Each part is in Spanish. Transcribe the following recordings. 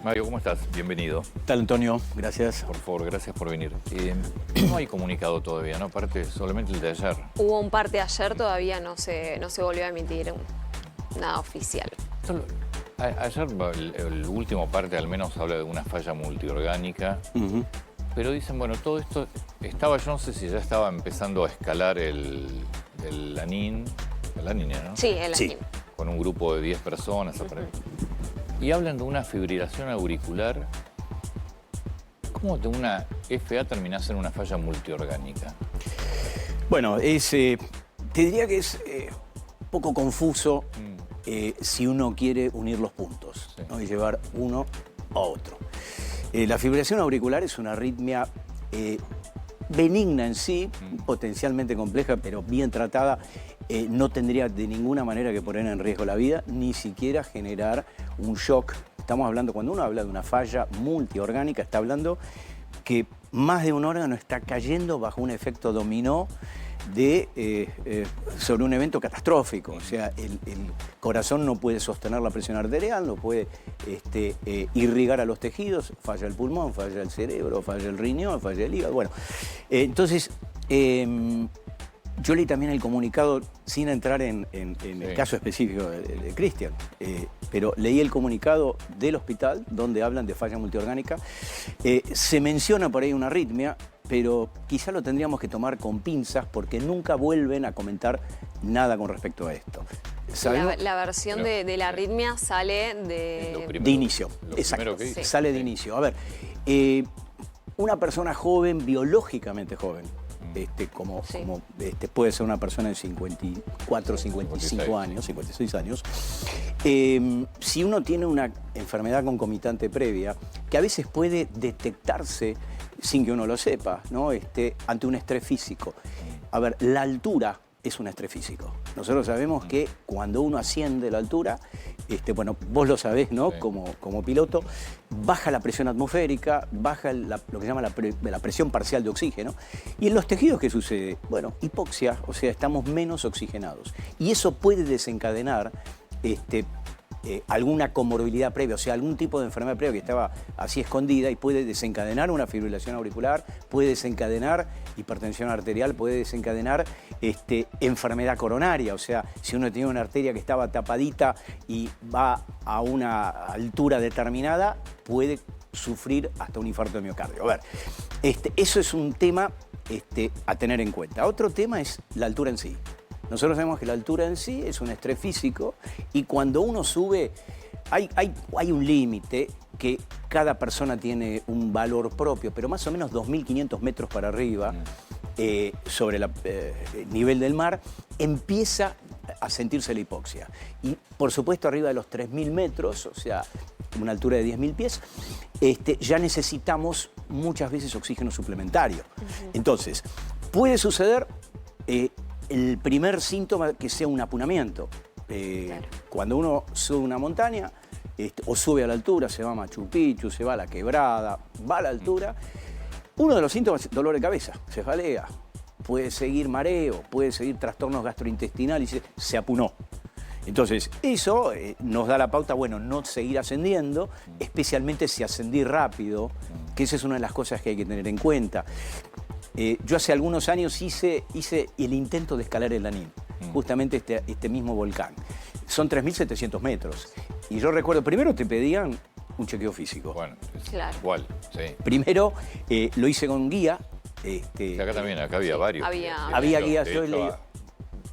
Mario, ¿cómo estás? Bienvenido. ¿Qué tal, Antonio? Gracias. Por favor, gracias por venir. No hay comunicado todavía, ¿no? Aparte, solamente el de ayer. Hubo un parte ayer, todavía no se volvió a emitir nada oficial. Ayer el último parte al menos habla de una falla multiorgánica, pero dicen, bueno, todo esto estaba, yo no sé si ya estaba empezando a escalar el Lanín, la niña, ¿no? Sí, el Lanín. Con un grupo de 10 personas. Y hablan de una fibrilación auricular. ¿Cómo de una FA terminás en una falla multiorgánica? Bueno, te diría que es un poco confuso si uno quiere unir los puntos, sí, ¿no? Y llevar uno a otro. La fibrilación auricular es una arritmia benigna en sí, potencialmente compleja, pero bien tratada. No tendría de ninguna manera que poner en riesgo la vida, ni siquiera generar un shock. Estamos hablando, cuando uno habla de una falla multiorgánica, está hablando que más de un órgano está cayendo bajo un efecto dominó sobre un evento catastrófico. O sea, el corazón no puede sostener la presión arterial, no puede irrigar a los tejidos, falla el pulmón, falla el cerebro, falla el riñón, falla el hígado. Bueno, entonces, yo leí también el comunicado, sin entrar en el caso específico de Cristian, pero leí el comunicado del hospital donde hablan de falla multiorgánica. Se menciona por ahí una arritmia, pero quizá lo tendríamos que tomar con pinzas porque nunca vuelven a comentar nada con respecto a esto. La versión de la arritmia sale de inicio. Exacto, sale de inicio. A ver, una persona joven, biológicamente joven, como puede ser una persona de 54, 55 años, 56 años, si uno tiene una enfermedad concomitante previa, que a veces puede detectarse sin que uno lo sepa, ¿no? Ante un estrés físico. A ver, la altura es un estrés físico. Nosotros sabemos que cuando uno asciende la altura, bueno, vos lo sabés, ¿no? Sí. Como piloto, baja la presión atmosférica, baja lo que se llama la presión parcial de oxígeno. Y en los tejidos, ¿qué sucede? Bueno, hipoxia, o sea, estamos menos oxigenados. Y eso puede desencadenar alguna comorbilidad previa, o sea, algún tipo de enfermedad previa que estaba así escondida y puede desencadenar una fibrilación auricular, puede desencadenar hipertensión arterial, puede desencadenar enfermedad coronaria, o sea, si uno tiene una arteria que estaba tapadita y va a una altura determinada, puede sufrir hasta un infarto de miocardio. A ver, eso es un tema a tener en cuenta. Otro tema es la altura en sí. Nosotros sabemos que la altura en sí es un estrés físico y cuando uno sube, hay un límite que cada persona tiene un valor propio, pero más o menos 2.500 metros para arriba, sobre el nivel del mar, empieza a sentirse la hipoxia. Y por supuesto arriba de los 3.000 metros, o sea, una altura de 10.000 pies, ya necesitamos muchas veces oxígeno suplementario. Entonces, puede suceder el primer síntoma que sea un apunamiento. Claro. Cuando uno sube una montaña o sube a la altura, se va a Machu Picchu, se va a la quebrada, va a la altura, uno de los síntomas es dolor de cabeza, cefalea, puede seguir mareo, puede seguir trastornos gastrointestinales y se apunó. Entonces, eso nos da la pauta, bueno, no seguir ascendiendo, especialmente si ascendí rápido, que esa es una de las cosas que hay que tener en cuenta. Yo hace algunos años hice el intento de escalar el Lanín, justamente este mismo volcán. Son 3.700 metros. Y yo recuerdo, primero te pedían un chequeo físico. Bueno, claro. Igual, sí. Primero lo hice con guía. Acá también, acá había varios. Había guías, yo leí.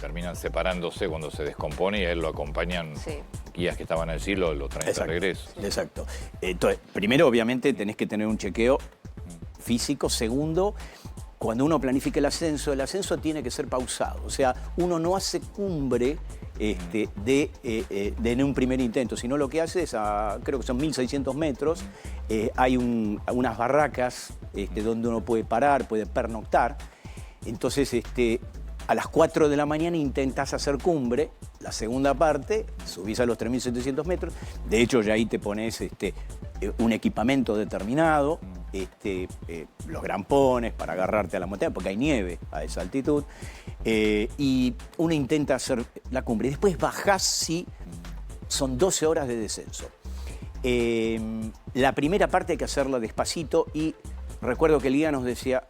Terminan separándose cuando se descompone y a él lo acompañan guías que estaban allí, lo traen de regreso. Exacto. Entonces, primero, obviamente, tenés que tener un chequeo físico. Segundo, cuando uno planifica el ascenso tiene que ser pausado. O sea, uno no hace cumbre en un primer intento, sino lo que hace es, creo que son 1.600 metros, hay unas barracas donde uno puede parar, puede pernoctar. Entonces, a las 4 de la mañana intentás hacer cumbre, la segunda parte, subís a los 3.700 metros. De hecho, ya ahí te pones un equipamiento determinado, los grampones para agarrarte a la montaña, porque hay nieve a esa altitud, y uno intenta hacer la cumbre. Y después bajás, sí, son 12 horas de descenso. La primera parte hay que hacerla despacito y recuerdo que el guía nos decía,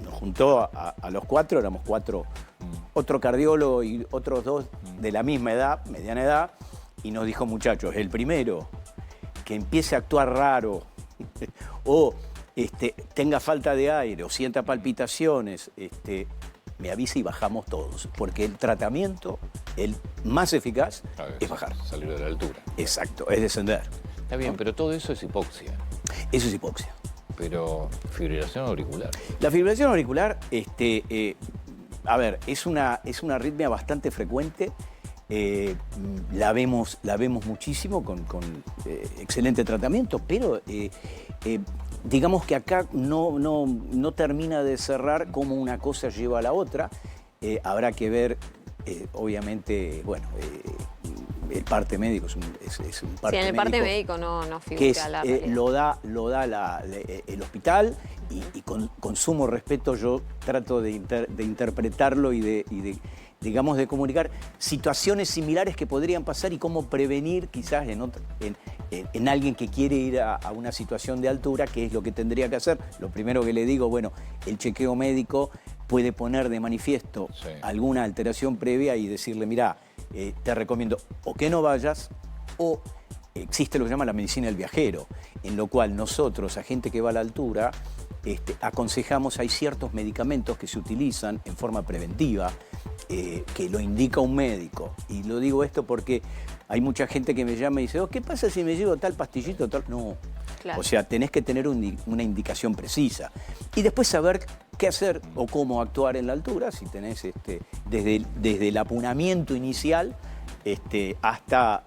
nos juntó a los 4, éramos 4, otro cardiólogo y otros 2 de la misma edad, mediana edad, y nos dijo, muchachos, el primero que empiece a actuar raro o tenga falta de aire o sienta palpitaciones, me avisa y bajamos todos, porque el tratamiento, el más eficaz, es bajar. Salir de la altura. Exacto, es descender. Está bien, pero todo eso es hipoxia. Eso es hipoxia. Pero fibrilación auricular. La fibrilación auricular, a ver, es una arritmia bastante frecuente. La vemos muchísimo con excelente tratamiento, pero digamos que acá no termina de cerrar cómo una cosa lleva a la otra. Habrá que ver, obviamente, bueno, el parte médico es un parte médico. Sí, en el parte médico no figura la realidad. Lo da el hospital y con sumo respeto yo trato de interpretarlo y de digamos, de comunicar situaciones similares que podrían pasar y cómo prevenir quizás en alguien que quiere ir a una situación de altura, qué es lo que tendría que hacer. Lo primero que le digo, bueno, el chequeo médico puede poner de manifiesto alguna alteración previa y decirle, mirá, te recomiendo o que no vayas o existe lo que se llama la medicina del viajero, en lo cual nosotros, a gente que va a la altura, aconsejamos, hay ciertos medicamentos que se utilizan en forma preventiva, que lo indica un médico. Y lo digo esto porque hay mucha gente que me llama y dice, ¿qué pasa si me llevo tal pastillito? Tal? No. Claro. O sea, tenés que tener una indicación precisa. Y después saber qué hacer o cómo actuar en la altura, si tenés desde el apunamiento inicial hasta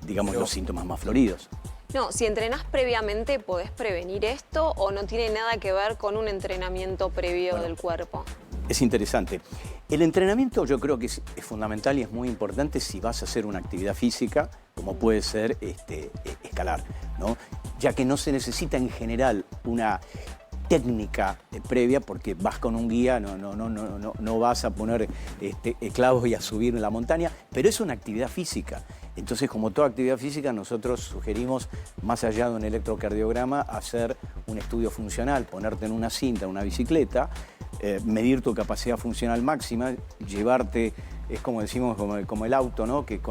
digamos, los síntomas más floridos. No, si entrenás previamente, ¿podés prevenir esto o no tiene nada que ver con un entrenamiento previo del cuerpo? Es interesante. El entrenamiento yo creo que es fundamental y es muy importante si vas a hacer una actividad física, como puede ser escalar, ¿no? Ya que no se necesita en general una técnica previa porque vas con un guía, no vas a poner clavos y a subir en la montaña, pero es una actividad física. Entonces, como toda actividad física, nosotros sugerimos, más allá de un electrocardiograma, hacer un estudio funcional, ponerte en una cinta, en una bicicleta, medir tu capacidad funcional máxima, llevarte, es como decimos, como el auto, ¿no? Que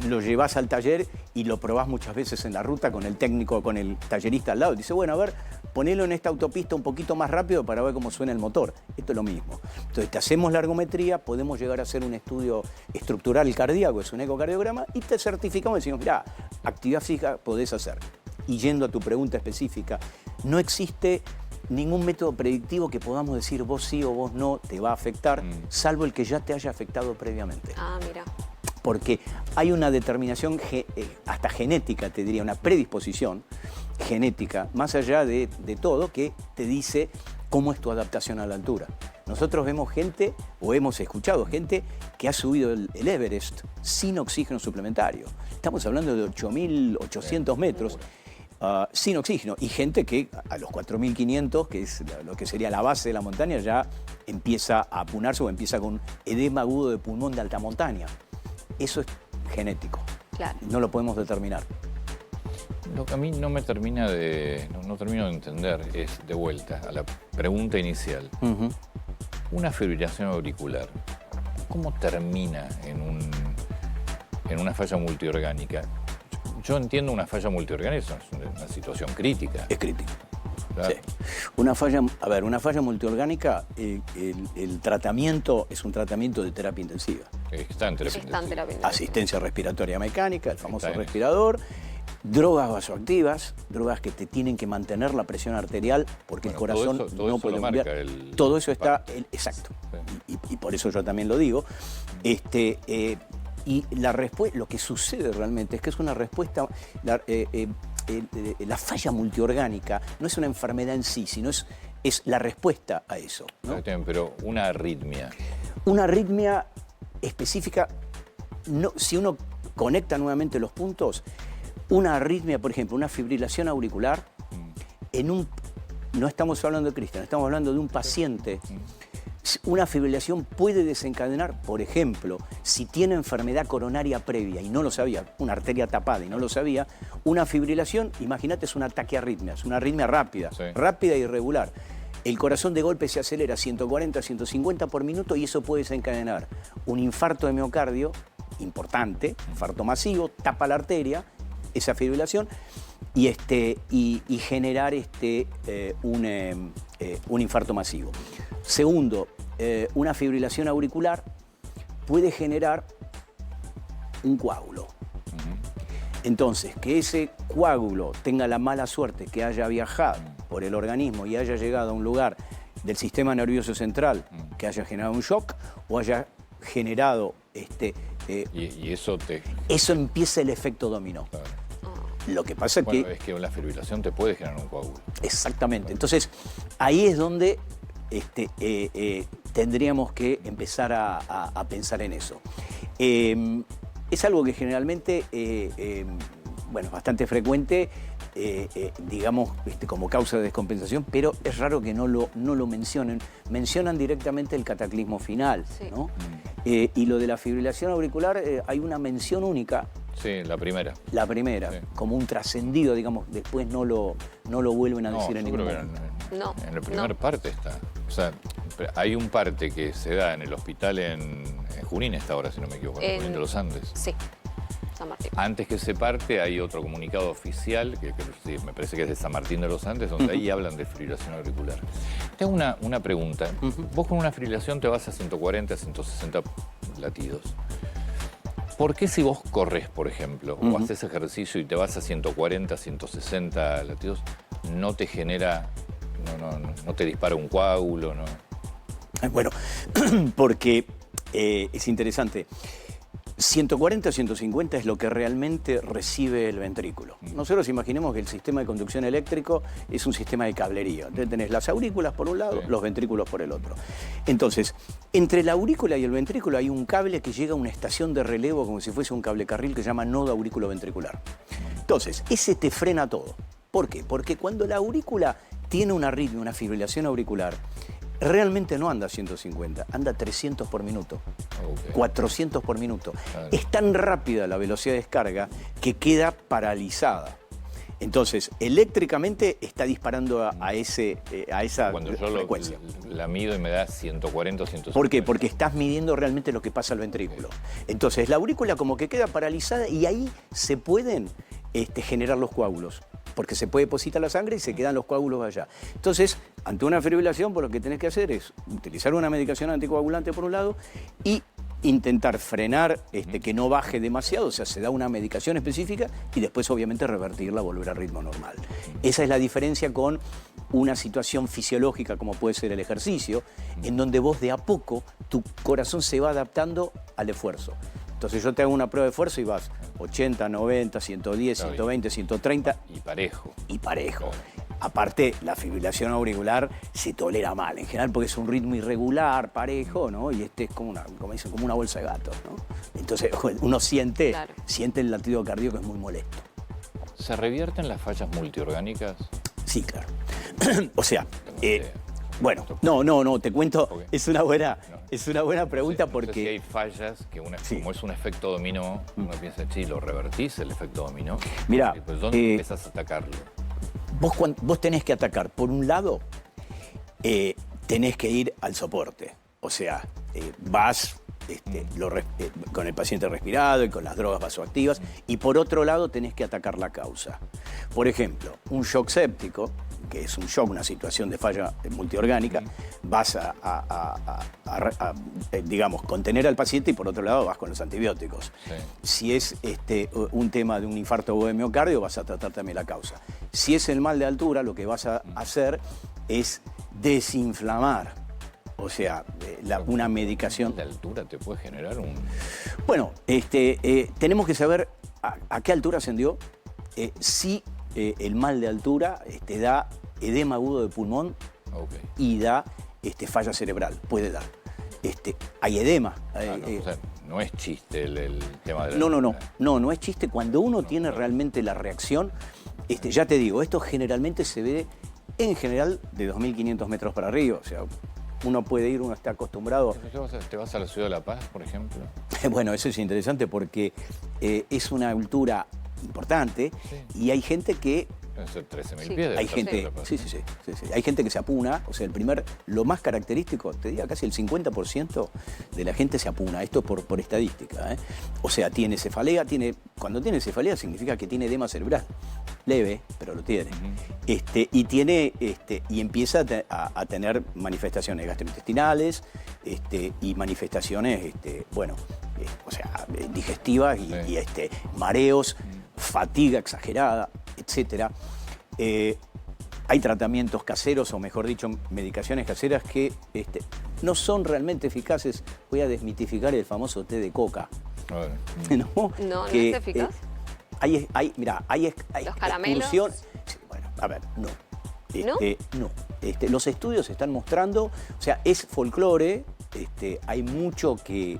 lo llevas al taller y lo probás muchas veces en la ruta con el técnico, con el tallerista al lado. Dice, bueno, a ver, ponelo en esta autopista un poquito más rápido para ver cómo suena el motor. Esto es lo mismo. Entonces, te hacemos la ergometría, podemos llegar a hacer un estudio estructural cardíaco, es un ecocardiograma, y te certificamos y decimos, mirá, actividad física podés hacer. Y yendo a tu pregunta específica, no existe ningún método predictivo que podamos decir vos sí o vos no te va a afectar, salvo el que ya te haya afectado previamente. Ah, mira. Porque hay una determinación hasta genética, te diría, una predisposición genética, más allá de todo, que te dice cómo es tu adaptación a la altura. Nosotros vemos gente, o hemos escuchado gente, que ha subido el Everest sin oxígeno suplementario. Estamos hablando de 8.800 metros. Sin oxígeno, y gente que a los 4.500, que es lo que sería la base de la montaña, ya empieza a apunarse o empieza con edema agudo de pulmón de alta montaña. Eso es genético. Claro. No lo podemos determinar. Lo que a mí no termino de entender es, de vuelta, a la pregunta inicial. Una fibrilación auricular, ¿cómo termina en una falla multiorgánica? Yo entiendo una falla multiorgánica, es una situación crítica. Es crítica. ¿Verdad? Sí. Una falla multiorgánica, el tratamiento es un tratamiento de terapia intensiva. Está en terapia intensiva. Asistencia respiratoria mecánica, el famoso respirador, drogas vasoactivas, drogas que te tienen que mantener la presión arterial porque el corazón no puede cambiar. Todo eso está, exacto. Sí. Y por eso yo también lo digo. Y lo que sucede realmente es que es una respuesta, la falla multiorgánica no es una enfermedad en sí, sino es la respuesta a eso, ¿no? Pero una arritmia. Una arritmia específica, si uno conecta nuevamente los puntos, una arritmia, por ejemplo, una fibrilación auricular, no estamos hablando de Cristian, estamos hablando de un paciente Una fibrilación puede desencadenar, por ejemplo, si tiene enfermedad coronaria previa y no lo sabía, una arteria tapada y no lo sabía, una fibrilación, imagínate, es una taquiarritmia, es una arritmia rápida, Sí. rápida y irregular. El corazón de golpe se acelera a 140, 150 por minuto y eso puede desencadenar un infarto de miocardio importante, infarto masivo, tapa la arteria, esa fibrilación, y generar un infarto masivo. Segundo, una fibrilación auricular puede generar un coágulo. Entonces, que ese coágulo tenga la mala suerte que haya viajado por el organismo y haya llegado a un lugar del sistema nervioso central que haya generado un shock o haya generado Y eso te... eso empieza el efecto dominó. Claro. Lo que pasa Bueno, que... es que la fibrilación te puede generar un coágulo. Exactamente. Entonces, ahí es donde tendríamos que empezar a pensar en eso. Es algo que generalmente, bueno, es bastante frecuente, digamos, como causa de descompensación, pero es raro que no lo mencionen. Mencionan directamente el cataclismo final, Sí. ¿no? Y lo de la fibrilación auricular, hay una mención única. Sí, la primera. La primera, Sí. como un trascendido, digamos, después no lo vuelven a No, decir en yo ningún creo que momento. No, en la primera no. parte está. O sea, hay un parte que se da en el hospital en Junín, está ahora, si no me equivoco, en Junín de los Andes. Sí, San Martín. Antes que se parte hay otro comunicado oficial, que sí, me parece que es de San Martín de los Andes, donde ahí hablan de fibrilación auricular. Tengo una pregunta. Vos con una fibrilación te vas a 140, 160 latidos. ¿Por qué si vos corres, por ejemplo, o haces ejercicio y te vas a 140, 160 latidos, no te genera, no te dispara un coágulo? No? Bueno, porque es interesante. 140, 150 es lo que realmente recibe el ventrículo. Nosotros imaginemos que el sistema de conducción eléctrico es un sistema de cablería. Entonces tenés las aurículas por un lado, Sí. los ventrículos por el otro. Entonces, entre la aurícula y el ventrículo hay un cable que llega a una estación de relevo como si fuese un cable carril que se llama nodo aurículo-ventricular. Entonces, ese te frena todo. ¿Por qué? Porque cuando la aurícula tiene una arritmia, una fibrilación auricular, realmente no anda a 150, anda a 300 por minuto. Ok. 400 por minuto. Claro. Es tan rápida la velocidad de descarga que queda paralizada. Entonces, eléctricamente está disparando a esa Cuando yo frecuencia. la mido y me da 140 o 150. ¿Por qué? Porque estás midiendo realmente lo que pasa al ventrículo. Entonces, la aurícula como que queda paralizada y ahí se pueden generar los coágulos. Porque se puede depositar la sangre y se quedan los coágulos allá. Entonces, ante una fibrilación, pues lo que tenés que hacer es utilizar una medicación anticoagulante por un lado y intentar frenar que no baje demasiado, o sea, se da una medicación específica y después obviamente revertirla, volver al ritmo normal. Esa es la diferencia con una situación fisiológica como puede ser el ejercicio, en donde vos de a poco tu corazón se va adaptando al esfuerzo. Entonces yo te hago una prueba de esfuerzo y vas 80, 90, 110, Claro, 120, 130 Y parejo. y parejo. Aparte, la fibrilación auricular se tolera mal, en general porque es un ritmo irregular, parejo, ¿no? Y es como una bolsa de gatos, ¿no? Entonces uno siente el latido cardíaco, es muy molesto. ¿Se revierten las fallas multiorgánicas? Sí, claro. O sea, Tengo idea. bueno, no, te cuento, es una buena pregunta No sé porque... si hay fallas que como es un efecto dominó, uno piensa, sí, lo revertís el efecto dominó. Mirá, Pues, ¿dónde empezás a atacarlo? Vos tenés que atacar, por un lado, tenés que ir al soporte. O sea, vas con el paciente respirado y con las drogas vasoactivas, y por otro lado tenés que atacar la causa. Por ejemplo, un shock séptico, que es un shock, una situación de falla multiorgánica, vas digamos, contener al paciente y por otro lado vas con los antibióticos. Sí. Si es un tema de un infarto o de miocardio, vas a tratar también la causa. Si es el mal de altura, lo que vas a hacer es desinflamar. O sea, una medicación... ¿De altura te puede generar un...? Bueno, tenemos que saber a qué altura ascendió, si el mal de altura da edema agudo de pulmón y da falla cerebral, puede dar. Hay edema. O sea, no es chiste el tema de la No es chiste. Cuando uno tiene realmente la reacción, ya te digo, esto generalmente se ve, en general, de 2.500 metros para arriba, o sea, uno puede ir, uno está acostumbrado. ¿Te vas a la ciudad de La Paz, por ejemplo? Bueno, eso es interesante porque es una altura importante y hay gente que... Deben ser 13.000 Sí. pies. Hay gente, sí. Hay gente que se apuna, o sea, lo más característico, te diría casi el 50% de la gente se apuna, esto por estadística, ¿eh? O sea, tiene cefalea, cuando tiene cefalea significa que tiene edema cerebral, leve, pero lo tiene, y empieza a tener manifestaciones gastrointestinales, y manifestaciones, digestivas y mareos, fatiga exagerada, etcétera. Hay tratamientos caseros, o mejor dicho, medicaciones caseras que no son realmente eficaces. Voy a desmitificar el famoso té de coca. ¿No es eficaz? Hay ¿Los caramelos? excursiones. Sí, bueno, a ver, no. ¿No? Los estudios están mostrando, o sea, es folclore. Hay mucho que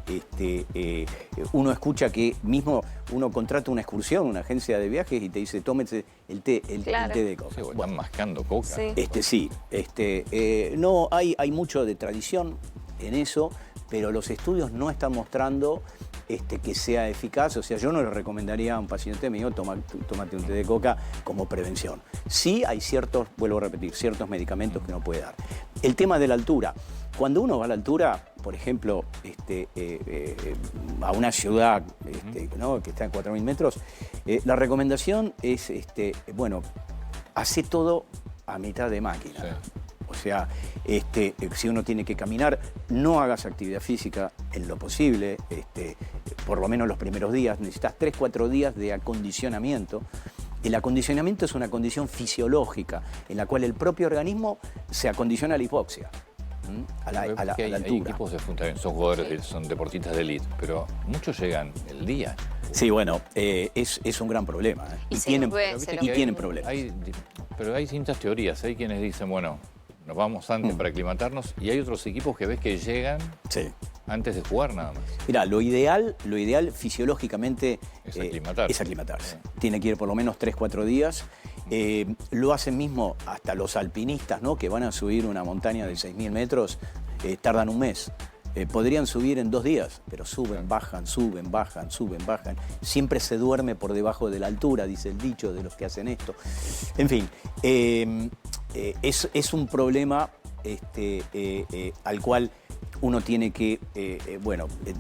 uno escucha que mismo uno contrata una excursión, una agencia de viajes y te dice, tómese el té de coca. Sí, están mascando coca. Sí. No, hay mucho de tradición en eso, pero los estudios no están mostrando que sea eficaz. O sea, yo no le recomendaría a un paciente mío tómate un té de coca como prevención. Sí hay vuelvo a repetir, ciertos medicamentos que no puede dar. El tema de la altura. Cuando uno va a la altura, por ejemplo, a una ciudad que está en 4.000 metros, la recomendación es, hace todo a mitad de máquina. Sí. O sea, si uno tiene que caminar, no hagas actividad física en lo posible, por lo menos los primeros días. Necesitas 3-4 días de acondicionamiento. El acondicionamiento es una condición fisiológica en la cual el propio organismo se acondiciona a la hipoxia, a la altura. Hay equipos son jugadores, son deportistas de élite, pero muchos llegan el día. Sí, bueno, es un gran problema. Y tienen ve. problemas. Pero hay distintas teorías. Hay quienes dicen, bueno, nos vamos antes para aclimatarnos, y hay otros equipos que ves que llegan antes de jugar nada más. Mirá, lo ideal fisiológicamente es aclimatarse. Tiene que ir por lo menos 3-4 días. Lo hacen mismo hasta los alpinistas, ¿no? Que van a subir una montaña de 6.000 metros, tardan un mes. Podrían subir en 2 días, pero suben, bajan, suben, bajan, suben, bajan. Siempre se duerme por debajo de la altura, dice el dicho de los que hacen esto. En fin, es un problema al cual uno tiene que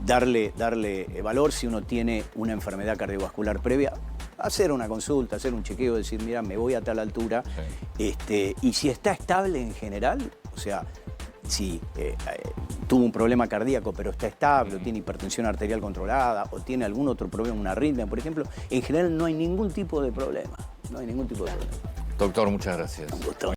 darle valor. Si uno tiene una enfermedad cardiovascular previa, hacer una consulta, hacer un chequeo, decir, mira, me voy a tal altura. Y si está estable en general, o sea, si tuvo un problema cardíaco pero está estable, o tiene hipertensión arterial controlada, o tiene algún otro problema, una arritmia, por ejemplo, en general no hay ningún tipo de problema. No hay ningún tipo de problema. Doctor, muchas gracias. Un gusto.